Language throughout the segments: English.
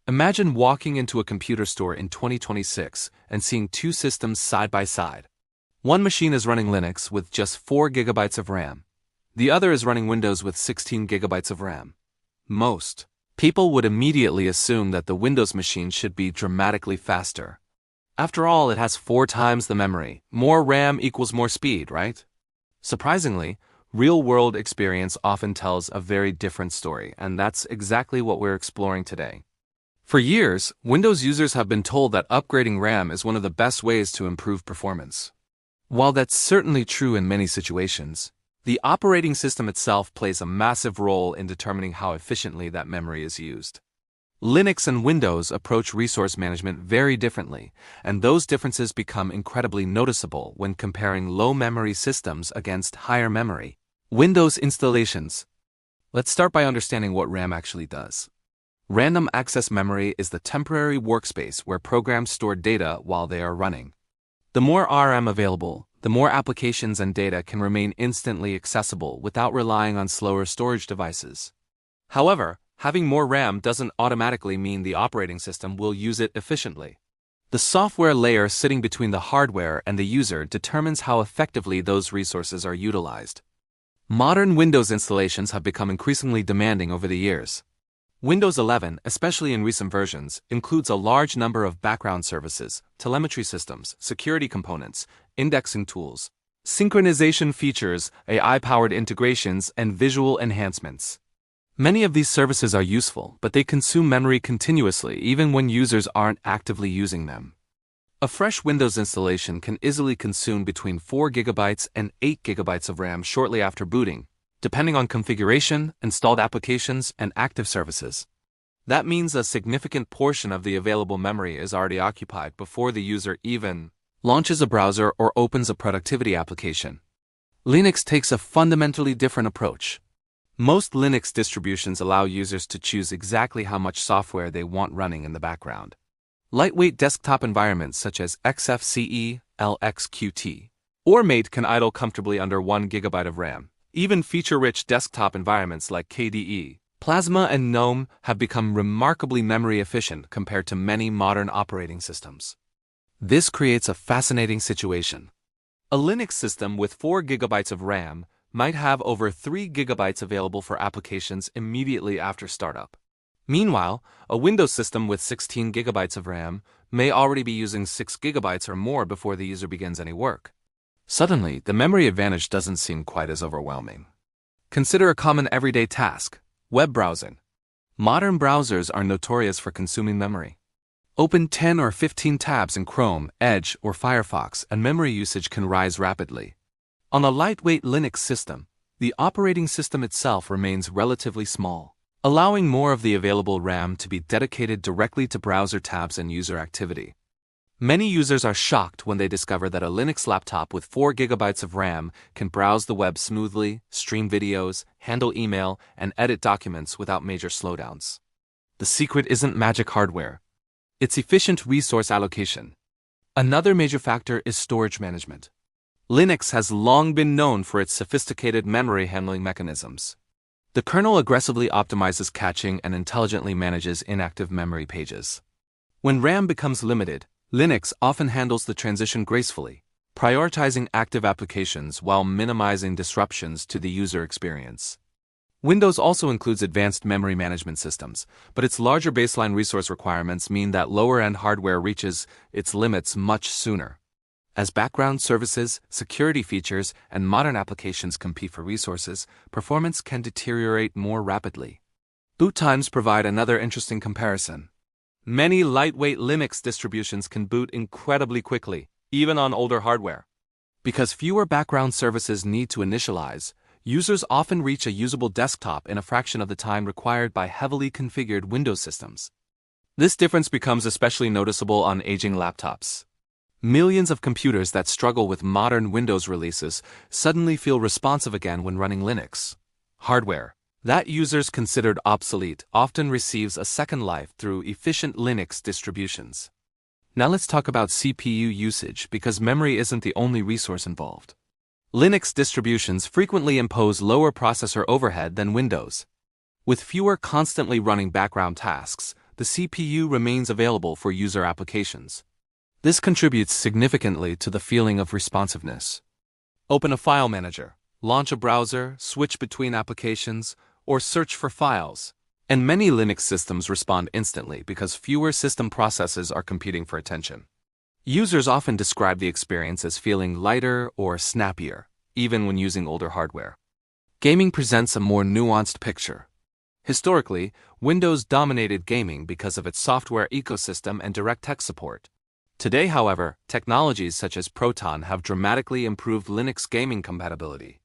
Imagine walking into a computer store in 2026 and seeing two systems side by side. One machine is running Linux with just 4 gigabytes of RAM. The other is running Windows with 16 gigabytes of RAM. Most people would immediately assume that the Windows machine should be dramatically faster. After all, it has 4 times the memory. More RAM equals more speed, right? Surprisingly, real-world experience often tells a very different story, and that's exactly what we're exploring today. For years, Windows users have been told that upgrading RAM is one of the best ways to improve performance. While that's certainly true in many situations, the operating system itself plays a massive role in determining how efficiently that memory is used. Linux and Windows approach resource management very differently, and those differences become incredibly noticeable when comparing low-memory systems against higher memory Windows installations. Let's start by understanding what RAM actually does. Random access memory is the temporary workspace where programs store data while they are running. The more RAM available, the more applications and data can remain instantly accessible without relying on slower storage devices. However, having more RAM doesn't automatically mean the operating system will use it efficiently. The software layer sitting between the hardware and the user determines how effectively those resources are utilized. Modern Windows installations have become increasingly demanding over the years. Windows 11, especially in recent versions, includes a large number of background services, telemetry systems, security components, indexing tools, synchronization features, AI-powered integrations, and visual enhancements. Many of these services are useful, but they consume memory continuously even when users aren't actively using them. A fresh Windows installation can easily consume between 4 GB and 8 GB of RAM shortly after booting, depending on configuration, installed applications, and active services. That means a significant portion of the available memory is already occupied before the user even launches a browser or opens a productivity application. Linux takes a fundamentally different approach. Most Linux distributions allow users to choose exactly how much software they want running in the background. Lightweight desktop environments such as XFCE, LXQT, or Mate can idle comfortably under 1 GB of RAM. Even feature-rich desktop environments like KDE, Plasma, and GNOME have become remarkably memory efficient compared to many modern operating systems. This creates a fascinating situation. A Linux system with 4 GB of RAM might have over 3 GB available for applications immediately after startup. Meanwhile, a Windows system with 16 GB of RAM may already be using 6 GB or more before the user begins any work. Suddenly, the memory advantage doesn't seem quite as overwhelming. Consider a common everyday task: web browsing. Modern browsers are notorious for consuming memory. Open 10 or 15 tabs in Chrome, Edge, or Firefox, and memory usage can rise rapidly. On a lightweight Linux system, the operating system itself remains relatively small, allowing more of the available RAM to be dedicated directly to browser tabs and user activity. Many users are shocked when they discover that a Linux laptop with 4 GB of RAM can browse the web smoothly, stream videos, handle email, and edit documents without major slowdowns. The secret isn't magic hardware. It's efficient resource allocation. Another major factor is storage management. Linux has long been known for its sophisticated memory handling mechanisms. The kernel aggressively optimizes caching and intelligently manages inactive memory pages. When RAM becomes limited, Linux often handles the transition gracefully, prioritizing active applications while minimizing disruptions to the user experience. Windows also includes advanced memory management systems, but its larger baseline resource requirements mean that lower-end hardware reaches its limits much sooner. As background services, security features, and modern applications compete for resources, performance can deteriorate more rapidly. Boot times provide another interesting comparison. Many lightweight Linux distributions can boot incredibly quickly, even on older hardware. Because fewer background services need to initialize, users often reach a usable desktop in a fraction of the time required by heavily configured Windows systems. This difference becomes especially noticeable on aging laptops. Millions of computers that struggle with modern Windows releases suddenly feel responsive again when running Linux. Hardware that users considered obsolete often receives a second life through efficient Linux distributions. Now let's talk about CPU usage, because memory isn't the only resource involved. Linux distributions frequently impose lower processor overhead than Windows. With fewer constantly running background tasks, the CPU remains available for user applications. This contributes significantly to the feeling of responsiveness. Open a file manager, launch a browser, switch between applications, or search for files. And many Linux systems respond instantly because fewer system processes are competing for attention. Users often describe the experience as feeling lighter or snappier, even when using older hardware. Gaming presents a more nuanced picture. Historically, Windows dominated gaming because of its software ecosystem and DirectX support. Today, however, technologies such as Proton have dramatically improved Linux gaming compatibility.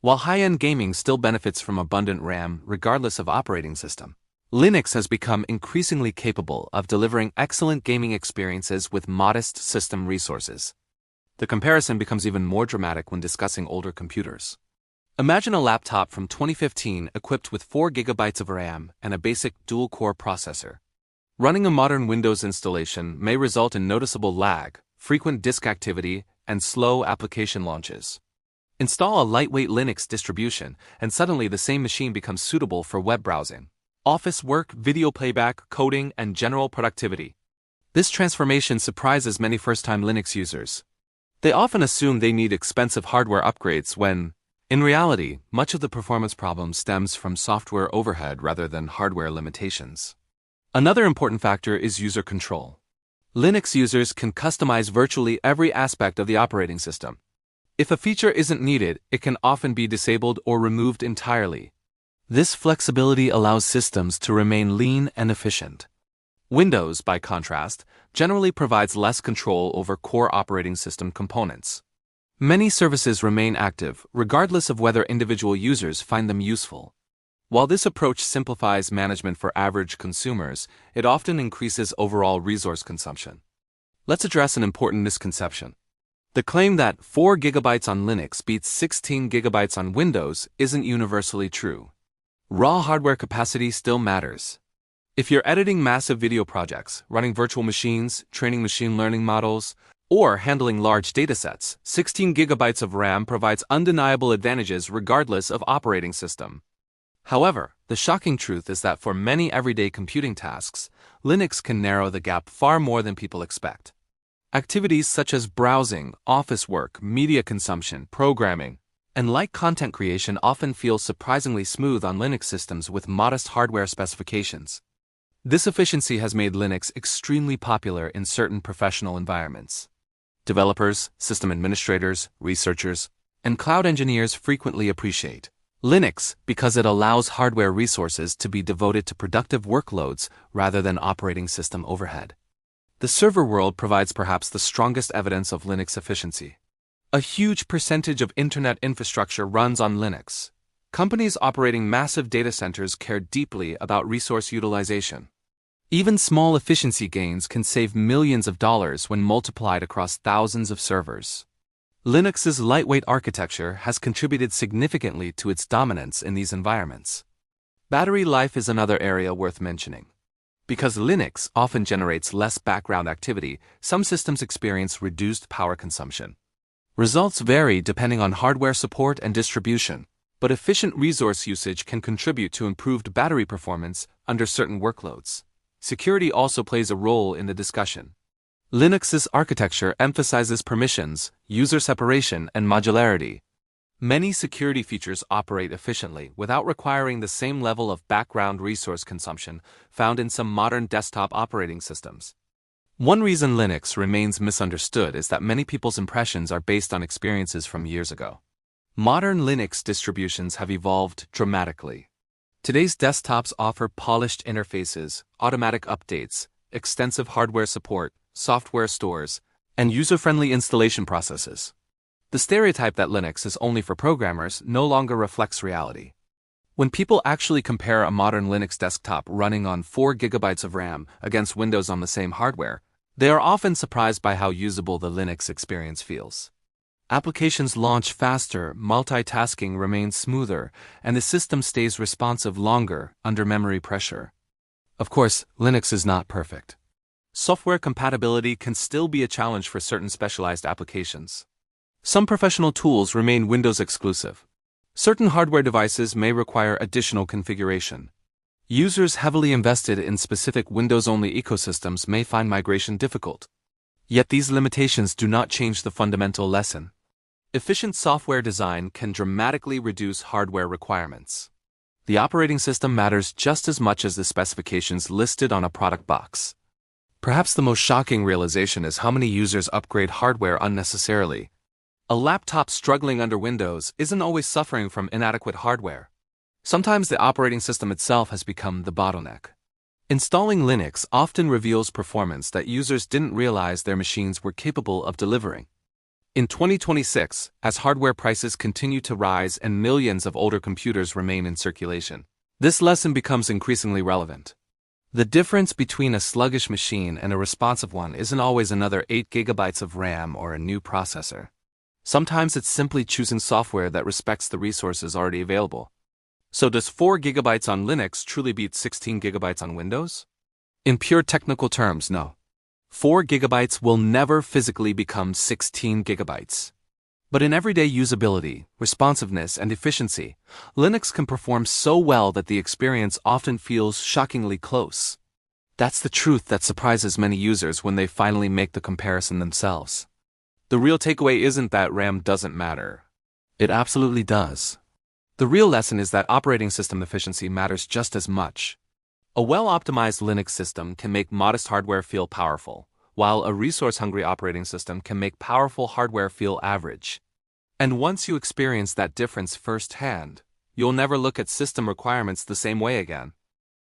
While high-end gaming still benefits from abundant RAM regardless of operating system, Linux has become increasingly capable of delivering excellent gaming experiences with modest system resources. The comparison becomes even more dramatic when discussing older computers. Imagine a laptop from 2015 equipped with 4 GB of RAM and a basic dual-core processor. Running a modern Windows installation may result in noticeable lag, frequent disk activity, and slow application launches. Install a lightweight Linux distribution, and suddenly the same machine becomes suitable for web browsing, office work, video playback, coding, and general productivity. This transformation surprises many first-time Linux users. They often assume they need expensive hardware upgrades when, in reality, much of the performance problem stems from software overhead rather than hardware limitations. Another important factor is user control. Linux users can customize virtually every aspect of the operating system. If a feature isn't needed, it can often be disabled or removed entirely. This flexibility allows systems to remain lean and efficient. Windows, by contrast, generally provides less control over core operating system components. Many services remain active, regardless of whether individual users find them useful. While this approach simplifies management for average consumers, it often increases overall resource consumption. Let's address an important misconception. The claim that 4 GB on Linux beats 16 GB on Windows isn't universally true. Raw hardware capacity still matters. If you're editing massive video projects, running virtual machines, training machine learning models, or handling large datasets, 16 GB of RAM provides undeniable advantages regardless of operating system. However, the shocking truth is that for many everyday computing tasks, Linux can narrow the gap far more than people expect. Activities such as browsing, office work, media consumption, programming, and light content creation often feel surprisingly smooth on Linux systems with modest hardware specifications. This efficiency has made Linux extremely popular in certain professional environments. Developers, system administrators, researchers, and cloud engineers frequently appreciate Linux because it allows hardware resources to be devoted to productive workloads rather than operating system overhead. The server world provides perhaps the strongest evidence of Linux efficiency. A huge percentage of internet infrastructure runs on Linux. Companies operating massive data centers care deeply about resource utilization. Even small efficiency gains can save millions of dollars when multiplied across thousands of servers. Linux's lightweight architecture has contributed significantly to its dominance in these environments. Battery life is another area worth mentioning. Because Linux often generates less background activity, some systems experience reduced power consumption. Results vary depending on hardware support and distribution, but efficient resource usage can contribute to improved battery performance under certain workloads. Security also plays a role in the discussion. Linux's architecture emphasizes permissions, user separation, and modularity. Many security features operate efficiently without requiring the same level of background resource consumption found in some modern desktop operating systems. One reason Linux remains misunderstood is that many people's impressions are based on experiences from years ago. Modern Linux distributions have evolved dramatically. Today's desktops offer polished interfaces, automatic updates, extensive hardware support, software stores, and user-friendly installation processes. The stereotype that Linux is only for programmers no longer reflects reality. When people actually compare a modern Linux desktop running on 4 GB of RAM against Windows on the same hardware, they are often surprised by how usable the Linux experience feels. Applications launch faster, multitasking remains smoother, and the system stays responsive longer under memory pressure. Of course, Linux is not perfect. Software compatibility can still be a challenge for certain specialized applications. Some professional tools remain Windows exclusive. Certain hardware devices may require additional configuration. Users heavily invested in specific Windows-only ecosystems may find migration difficult. Yet these limitations do not change the fundamental lesson. Efficient software design can dramatically reduce hardware requirements. The operating system matters just as much as the specifications listed on a product box. Perhaps the most shocking realization is how many users upgrade hardware unnecessarily. A laptop struggling under Windows isn't always suffering from inadequate hardware. Sometimes the operating system itself has become the bottleneck. Installing Linux often reveals performance that users didn't realize their machines were capable of delivering. In 2026, as hardware prices continue to rise and millions of older computers remain in circulation, this lesson becomes increasingly relevant. The difference between a sluggish machine and a responsive one isn't always another 8 GB of RAM or a new processor. Sometimes it's simply choosing software that respects the resources already available. So does 4 GB on Linux truly beat 16 GB on Windows? In pure technical terms, no. 4 GB will never physically become 16 GB. But in everyday usability, responsiveness, and efficiency, Linux can perform so well that the experience often feels shockingly close. That's the truth that surprises many users when they finally make the comparison themselves. The real takeaway isn't that RAM doesn't matter. It absolutely does. The real lesson is that operating system efficiency matters just as much. A well-optimized Linux system can make modest hardware feel powerful, while a resource-hungry operating system can make powerful hardware feel average. And once you experience that difference firsthand, you'll never look at system requirements the same way again.